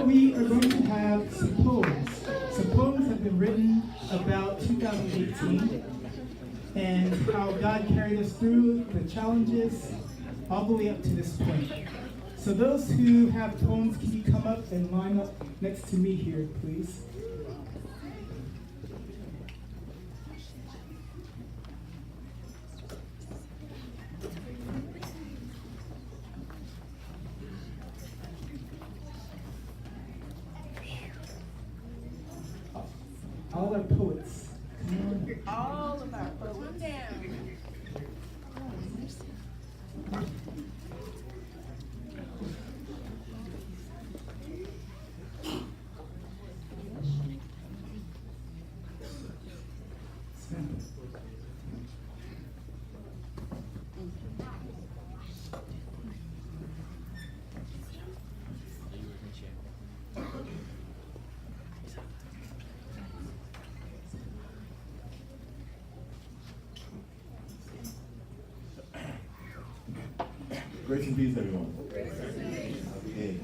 we are going to have some poems. Some poems have been written about 2018 and how God carried us through the challenges all the way up to this point. So those who have poems, can you come up and line up next to me here, please? All our poets. All of our poets. Grace and peace, everyone. Okay.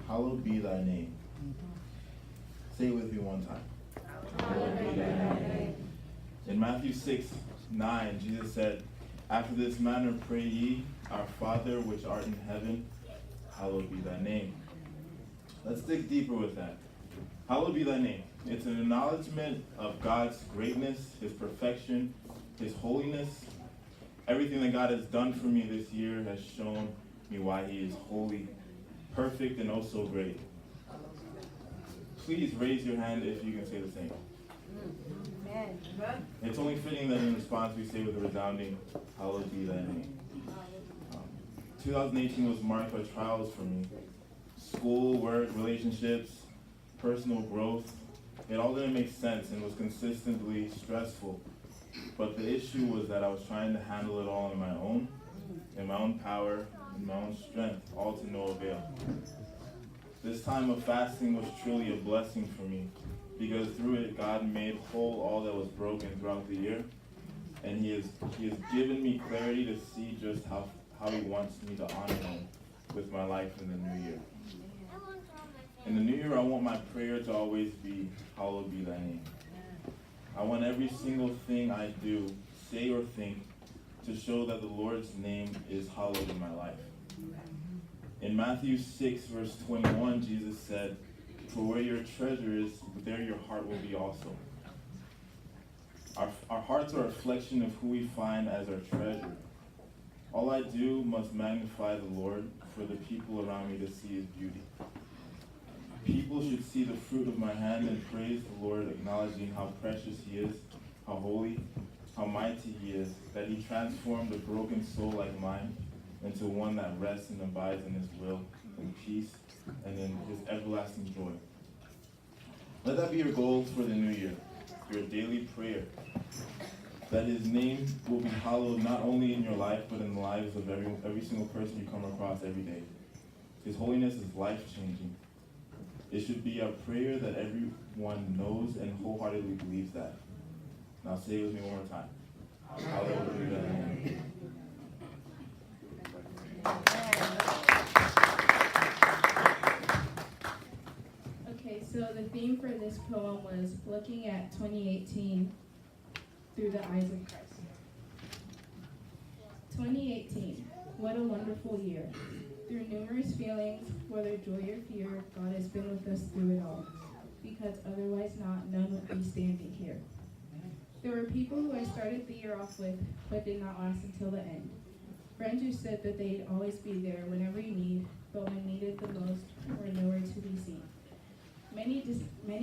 Hallowed be thy name. Say it with me one time. Hallowed be thy name. In Matthew 6:9, Jesus said, "After this manner pray ye, our Father which art in heaven, hallowed be thy name." Let's dig deeper with that. Hallowed be thy name. It's an acknowledgement of God's greatness, his perfection, his holiness. Everything that God has done for me this year has shown me why he is holy, perfect, and oh so great. Please raise your hand if you can say the same. Amen. It's only fitting that in response we say with a resounding, hallowed be thy name. 2018 was marked by trials for me. School, work, relationships, personal growth. It all didn't make sense and was consistently stressful. But the issue was that I was trying to handle it all on my own, in my own power, in my own strength, all to no avail. This time of fasting was truly a blessing for me, because through it, God made whole all that was broken throughout the year, and He has given me clarity to see just how He wants me to honor Him with my life in the new year. In the new year, I want my prayer to always be, hallowed be thy name. I want every single thing I do, say or think, to show that the Lord's name is hallowed in my life. In Matthew 6, verse 21, Jesus said, "For where your treasure is, there your heart will be also." Our hearts are a reflection of who we find as our treasure. All I do must magnify the Lord for the people around me to see his beauty. People should see the fruit of my hand and praise the Lord, acknowledging how precious he is, how holy, how mighty he is, that he transformed a broken soul like mine into one that rests and abides in his will, in peace, and in his everlasting joy. Let that be your goals for the new year, your daily prayer, that his name will be hallowed not only in your life, but in the lives of every single person you come across every day. His holiness is life-changing. It should be our prayer that everyone knows and wholeheartedly believes that. Now say it with me one more time. Hallowed be thy name. Okay, so the theme for this poem was looking at 2018 through the eyes of Christ. 2018, what a wonderful year. Through numerous feelings, whether joy or fear, God has been with us through it all, because otherwise none would be standing here. There were people who I started the year off with, but did not last until the end. Friends who said that they'd always be there whenever you need, but when needed the most, were nowhere to be seen. Many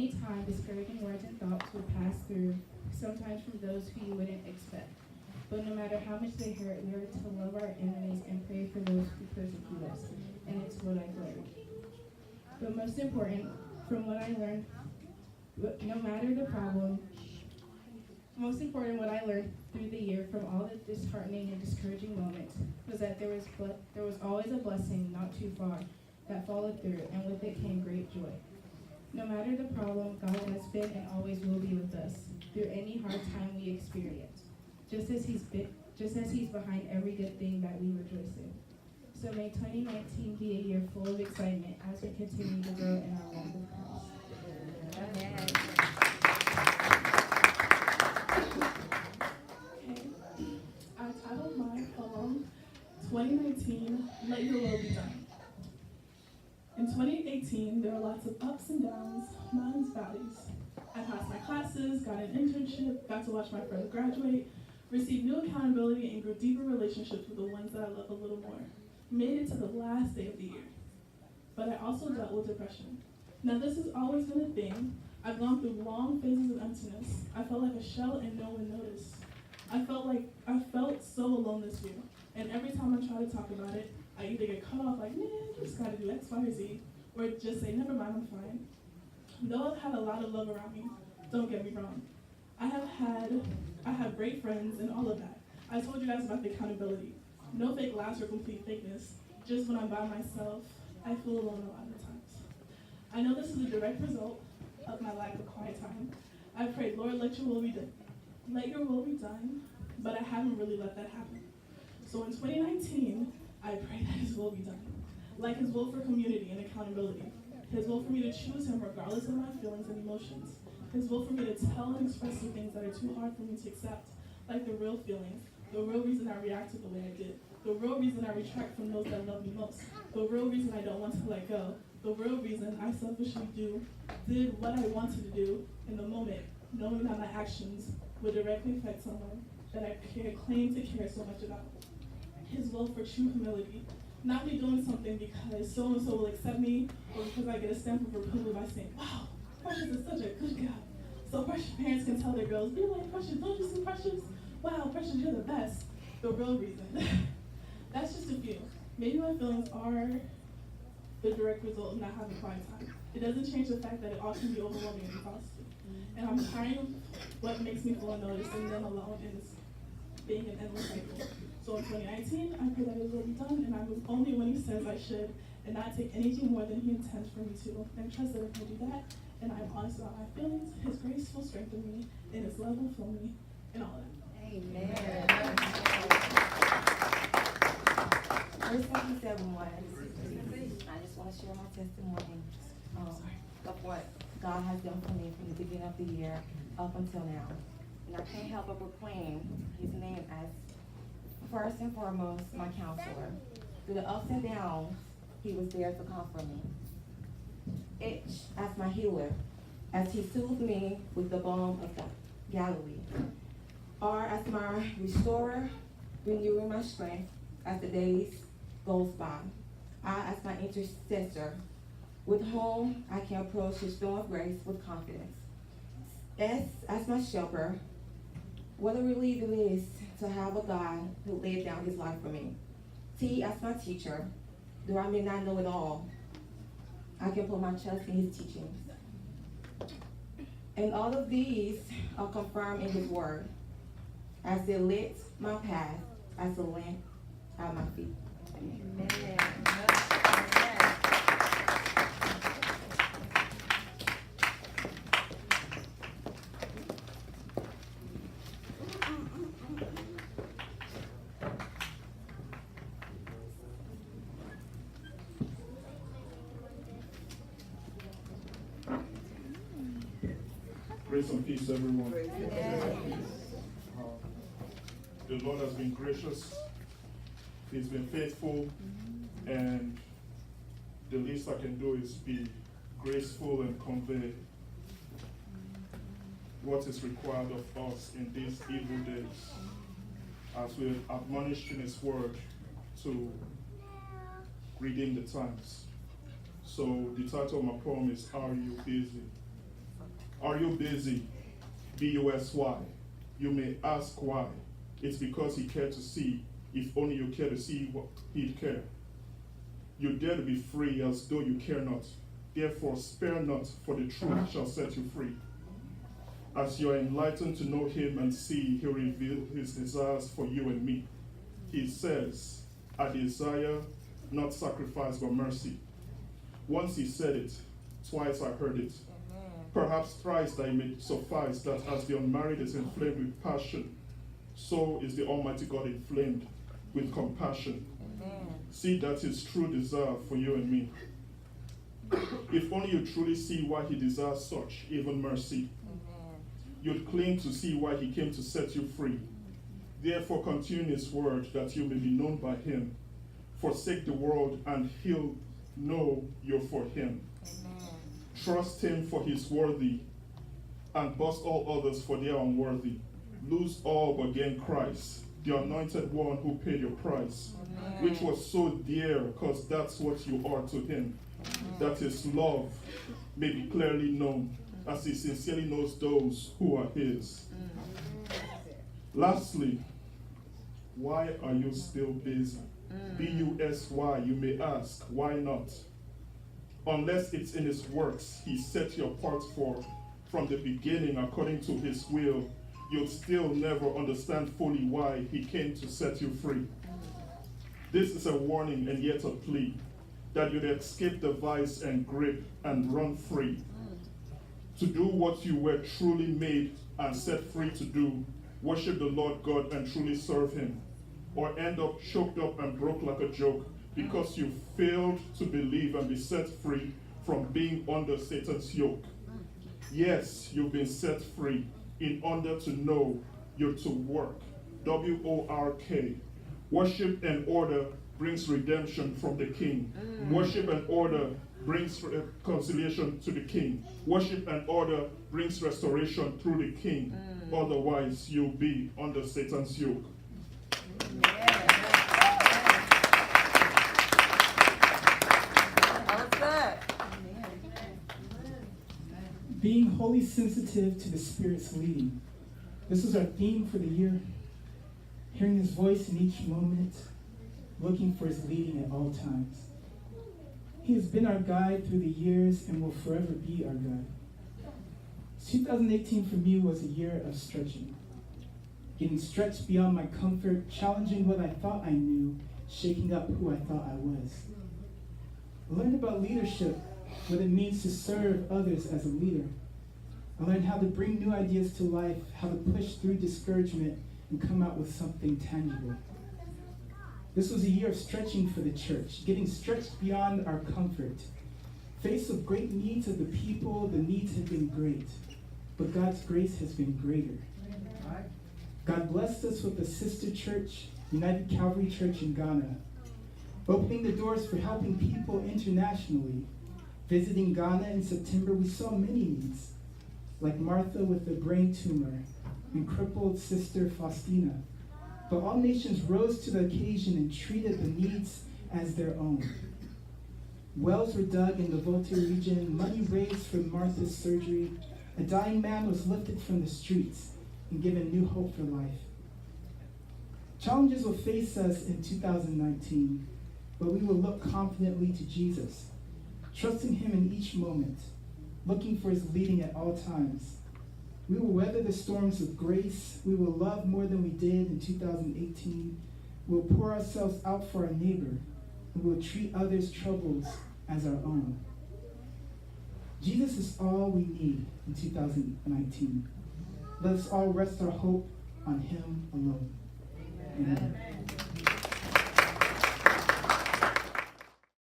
times, discouraging words and thoughts would pass through, sometimes from those who you wouldn't expect. But no matter how much they hurt, we are to love our enemies and pray for those who persecute us. And it's what I've learned. But most important, from what I learned, no matter the problem, most important what I learned through the year from all the disheartening and discouraging moments was that there was always a blessing not too far that followed through, and with it came great joy. No matter the problem, God has been and always will be with us through any hard time we experience. Just as he's behind every good thing that we rejoice in. So may 2019 be a year full of excitement as we continue to grow in our walk with Christ. Amen. Okay. I titled my poem 2019, Let Your Will Be Done. In 2018, there were lots of ups and downs, mountains, valleys. I passed my classes, got an internship, got to watch my friends graduate, received new accountability, and grew deeper relationships with the ones that I love a little more. Made it to the last day of the year. But I also dealt with depression. Now this has always been a thing. I've gone through long phases of emptiness. I felt like a shell and no one noticed. I felt so alone this year. And every time I try to talk about it, I either get cut off like, man, you just gotta do X, Y, or Z, or just say, never mind, I'm fine. Though I've had a lot of love around me, don't get me wrong. I have great friends and all of that. I told you guys about the accountability. No fake laughs or complete fakeness. Just when I'm by myself, I feel alone a lot of the times. I know this is a direct result of my lack of quiet time. I prayed, Lord, let your will be done. Let your will be done, but I haven't really let that happen. So in 2019, I pray that his will be done. Like his will for community and accountability. His will for me to choose him regardless of my feelings and emotions. His will for me to tell and express the things that are too hard for me to accept, like the real feelings, the real reason I reacted the way I did, the real reason I retract from those that love me most, the real reason I don't want to let go, the real reason I selfishly did what I wanted to do in the moment, knowing that my actions would directly affect someone that I claim to care so much about. His will for true humility, not me doing something because so-and-so will accept me, or because I get a stamp of approval by saying, wow, Precious is such a good girl. So Precious parents can tell their girls, be like, Precious, don't you see Precious? Wow, Precious, you're the best. The real reason. That's just a few. Maybe my feelings are the direct result of not having quiet time. It doesn't change the fact that it all can be overwhelming and exhausting. And I'm tired of what makes me feel unnoticed and then alone and being an endless cycle. So in 2019, I pray that it will be done, and I move only when he says I should, and not take anything more than he intends for me to. And trust that if I do that, and I'm honest about my feelings, his grace will strengthen me, and his love will fill me, and all that. Amen. Verse 77:1. I just want to share my testimony of what God has done for me from the beginning of the year up until now. And I can't help but proclaim his name as first and foremost my counselor. Through the ups and downs, he was there to comfort me. H as my healer, as he soothed me with the balm of Galilee. R as my restorer, renewing my strength as the days goes by. I as my intercessor, with whom I can approach his throne of grace with confidence. S as my shepherd. What a relief it is to have a God who laid down his life for me. T as my teacher. Though I may not know it all, I can put my trust in his teachings. And all of these are confirmed in his word, as they lit my path as a lamp at my feet. Amen. Grace and peace, everyone. The Lord has been gracious. He's been faithful. And the least I can do is be graceful and convey what is required of us in these evil days, as we are admonished in his word to redeem the times. So the title of my poem is, Are You Busy? Are you busy? B-U-S-Y. You may ask why. It's because he cared to see. If only you care to see what he'd care. You dare to be free as though you care not. Therefore spare not, for the truth shall set you free. As you are enlightened to know him and see, he'll reveal his desires for you and me. He says, I desire not sacrifice but mercy. Once he said it, twice I heard it. Perhaps thrice that it may suffice that as the unmarried is inflamed with passion, so is the Almighty God inflamed. with compassion. Amen. See that his true desire for you and me. If only you truly see why he desires such, even mercy, Amen. you'd cling to see why he came to set you free. Therefore continue in his word that you may be known by him. Forsake the world and he'll know you're for him. Amen. Trust him for he's worthy, and bust all others for they are unworthy. Lose all but gain Christ, the anointed one who paid your price, Amen. which was so dear because that's what you are to him. That his love may be clearly known as he sincerely knows those who are his. Lastly, why are you still busy? B-U-S-Y, you may ask, why not? Unless it's in his works he set you apart for from the beginning according to his will, you'll still never understand fully why he came to set you free. This is a warning and yet a plea that you'd escape the vice and grip and run free. To do what you were truly made and set free to do, worship the Lord God and truly serve him, or end up choked up and broke like a joke because you failed to believe and be set free from being under Satan's yoke. Yes, you've been set free in order to know you're to work. W-O-R-K. Worship and order brings redemption from the king. Worship and order brings reconciliation to the king. Worship and order brings restoration through the king. Otherwise, you'll be under Satan's yoke. Being wholly sensitive to the Spirit's leading. This is our theme for the year. Hearing his voice in each moment, looking for his leading at all times. He has been our guide through the years and will forever be our guide. 2018 for me was a year of stretching. Getting stretched beyond my comfort, challenging what I thought I knew, shaking up who I thought I was. I learned about leadership, what it means to serve others as a leader. I learned how to bring new ideas to life, how to push through discouragement and come out with something tangible. This was a year of stretching for the church, getting stretched beyond our comfort. Faced with great needs of the people, the needs have been great, but God's grace has been greater. God blessed us with a sister church, United Calvary Church in Ghana, opening the doors for helping people internationally. Visiting Ghana in September, we saw many needs, like Martha with a brain tumor and crippled Sister Faustina. But all nations rose to the occasion and treated the needs as their own. Wells were dug in the Volta region, money raised for Martha's surgery. A dying man was lifted from the streets and given new hope for life. Challenges will face us in 2019, but we will look confidently to Jesus, trusting him in each moment, looking for his leading at all times. We will weather the storms with grace. We will love more than we did in 2018. We will pour ourselves out for our neighbor. We will treat others' troubles as our own. Jesus is all we need in 2019. Let us all rest our hope on him alone. Amen.